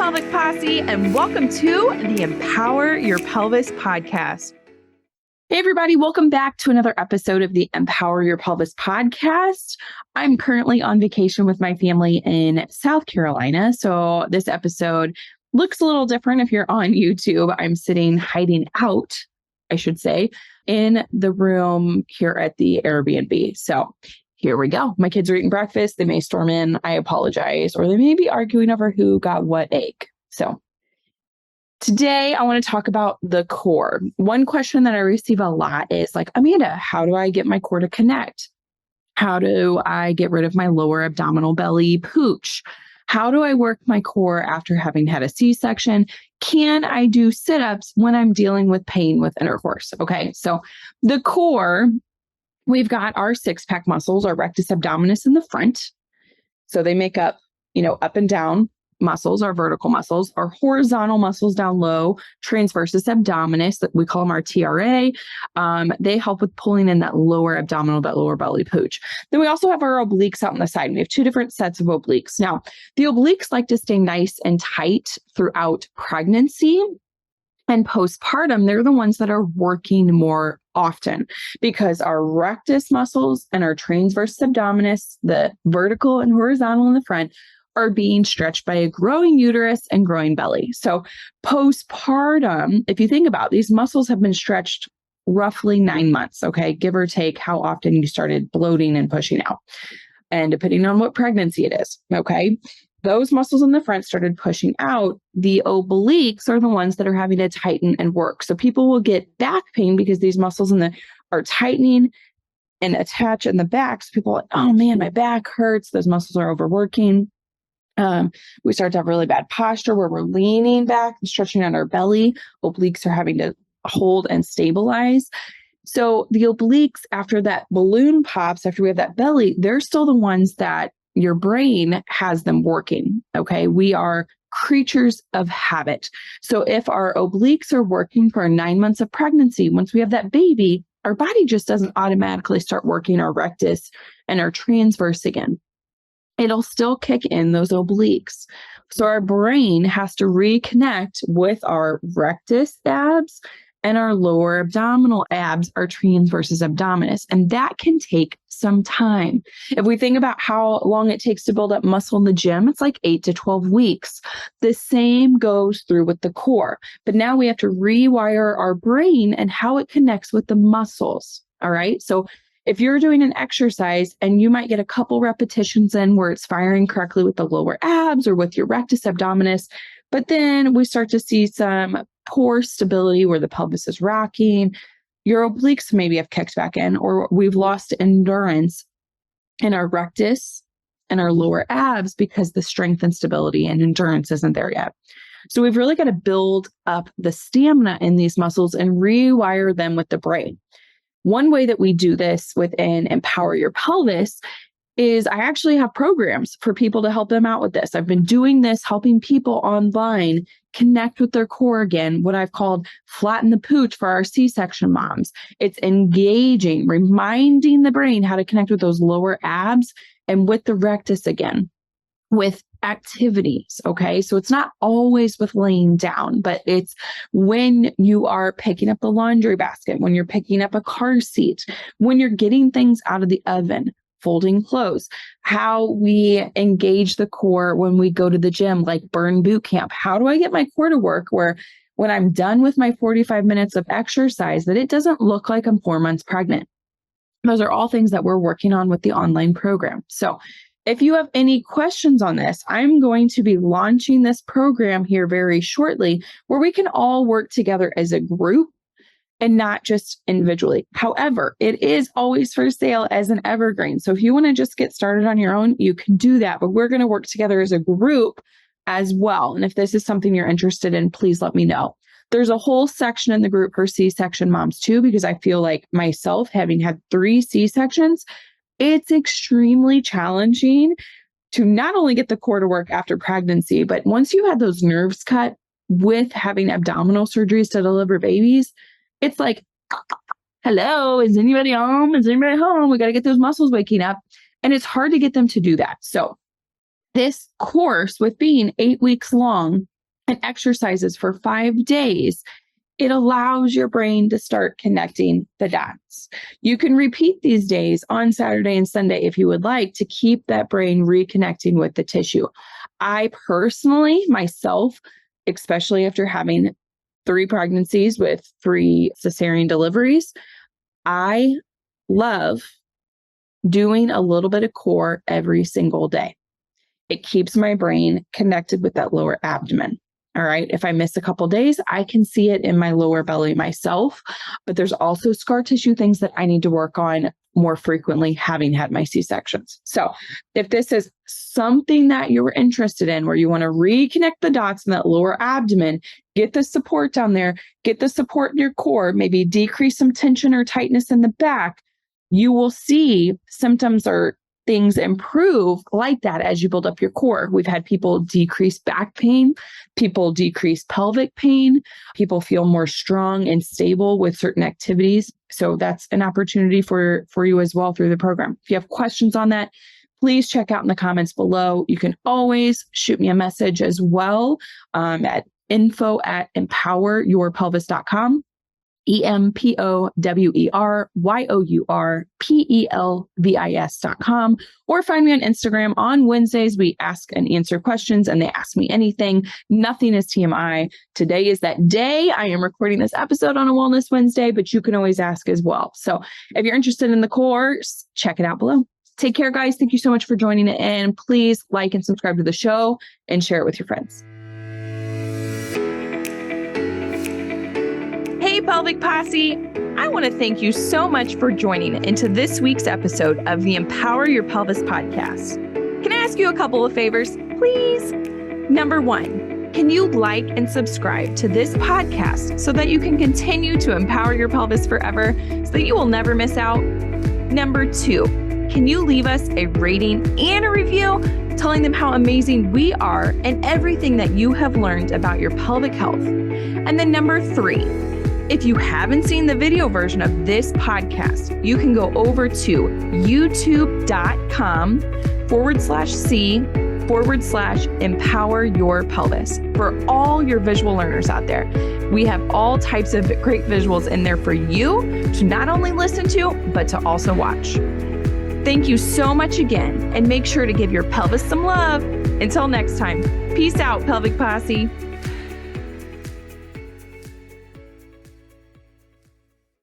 pelvic posse, and welcome to the Empower Your Pelvis Podcast. Hey, everybody, welcome back to another episode of the Empower Your Pelvis Podcast. I'm currently on vacation with my family in South Carolina, so this episode looks a little different if you're on YouTube. I'm sitting hiding out, I should say, in the room here at the Airbnb. So here we go. My kids are eating breakfast. They may storm in. I apologize. Or they may be arguing over who got what egg. So today I want to talk about the core. One question that I receive a lot is like, Amanda, how do I get my core to connect? How do I get rid of my lower abdominal belly pooch? How do I work my core after having had a C-section? Can I do sit-ups when I'm dealing with pain with intercourse? Okay, so the core, we've got our six-pack muscles, our rectus abdominis in the front. So they make up, up and down muscles, our vertical muscles, our horizontal muscles down low, transversus abdominis, that we call them our TRA. They help with pulling in that lower abdominal, that lower belly pooch. Then we also have our obliques out on the side. We have two different sets of obliques. Now, the obliques like to stay nice and tight throughout pregnancy. And postpartum, they're the ones that are working more often because our rectus muscles and our transversus abdominis, the vertical and horizontal in the front, are being stretched by a growing uterus and growing belly. So postpartum, if you think about it, these muscles have been stretched roughly 9 months, okay, give or take how often you started bloating and pushing out. And depending on what pregnancy it is, okay, those muscles in the front started pushing out. The obliques are the ones that are having to tighten and work. So people will get back pain because these muscles are tightening and attach in the back. So people are like, oh man, my back hurts. Those muscles are overworking. We start to have really bad posture where we're leaning back and stretching out our belly. Obliques are having to hold and stabilize. So the obliques, after that balloon pops, after we have that belly, they're still the ones that your brain has them working. Okay. We are creatures of habit. So if our obliques are working for 9 months of pregnancy, once we have that baby, our body just doesn't automatically start working our rectus and our transverse again. It'll still kick in those obliques. So our brain has to reconnect with our rectus abs and our lower abdominal abs, our transversus abdominis. And that can take some time. If we think about how long it takes to build up muscle in the gym, it's like 8 to 12 weeks. The same goes through with the core. But now we have to rewire our brain and how it connects with the muscles. All right. So if you're doing an exercise and you might get a couple repetitions in where it's firing correctly with the lower abs or with your rectus abdominis, but then we start to see some poor stability where the pelvis is rocking, your obliques maybe have kicked back in, or we've lost endurance in our rectus and our lower abs because the strength and stability and endurance isn't there yet. So we've really got to build up the stamina in these muscles and rewire them with the brain. One way that we do this within Empower Your Pelvis is I actually have programs for people to help them out with this. I've been doing this, helping people online connect with their core again, what I've called flatten the pooch for our C-section moms. It's engaging, reminding the brain how to connect with those lower abs and with the rectus again, with activities. Okay. So it's not always with laying down, but it's when you are picking up the laundry basket, when you're picking up a car seat, when you're getting things out of the oven, folding clothes, how we engage the core when we go to the gym, like burn boot camp. How do I get my core to work where when I'm done with my 45 minutes of exercise, that it doesn't look like I'm 4 months pregnant? Those are all things that we're working on with the online program. So if you have any questions on this, I'm going to be launching this program here very shortly where we can all work together as a group and not just individually. However, it is always for sale as an evergreen. So if you want to just get started on your own, you can do that, but we're going to work together as a group as well. And if this is something you're interested in, please let me know. There's a whole section in the group for C-section moms too, because I feel like myself, having had 3 C-sections, it's extremely challenging to not only get the core to work after pregnancy, but once you had those nerves cut with having abdominal surgeries to deliver babies, it's like, hello, is anybody home? Is anybody home? We got to get those muscles waking up. And it's hard to get them to do that. So This course, with being 8 weeks long and exercises for 5 days, it allows your brain to start connecting the dots. You can repeat these days on Saturday and Sunday if you would like to keep that brain reconnecting with the tissue. I personally, myself, especially after having 3 pregnancies with 3 cesarean deliveries, I love doing a little bit of core every single day. It keeps my brain connected with that lower abdomen. All right. If I miss a couple days, I can see it in my lower belly myself, but there's also scar tissue things that I need to work on more frequently, having had my C-sections. So if this is something that you're interested in, where you want to reconnect the dots in that lower abdomen, get the support down there, get the support in your core, maybe decrease some tension or tightness in the back, you will see symptoms or things improve like that as you build up your core. We've had people decrease back pain, people decrease pelvic pain, people feel more strong and stable with certain activities. So that's an opportunity for you as well through the program. If you have questions on that, please check out in the comments below. You can always shoot me a message as well at info@empoweryourpelvis.com. EMPOWERYOURPELVIS.com, or find me on Instagram. On Wednesdays, we ask and answer questions, and they ask me anything. Nothing is TMI. Today is that day. I am recording this episode on a Wellness Wednesday, but you can always ask as well. So if you're interested in the course, check it out below. Take care, guys. Thank you so much for joining it. And please like and subscribe to the show and share it with your friends. Hey, Pelvic Posse. I want to thank you so much for joining into this week's episode of the Empower Your Pelvis Podcast. Can I ask you a couple of favors, please? Number 1, can you like and subscribe to this podcast so that you can continue to empower your pelvis forever so that you will never miss out? Number 2, can you leave us a rating and a review telling them how amazing we are and everything that you have learned about your pelvic health? And then number 3, if you haven't seen the video version of this podcast, you can go over to youtube.com/C/Empower Your Pelvis for all your visual learners out there. We have all types of great visuals in there for you to not only listen to, but to also watch. Thank you so much again, and make sure to give your pelvis some love. Until next time, peace out, Pelvic Posse.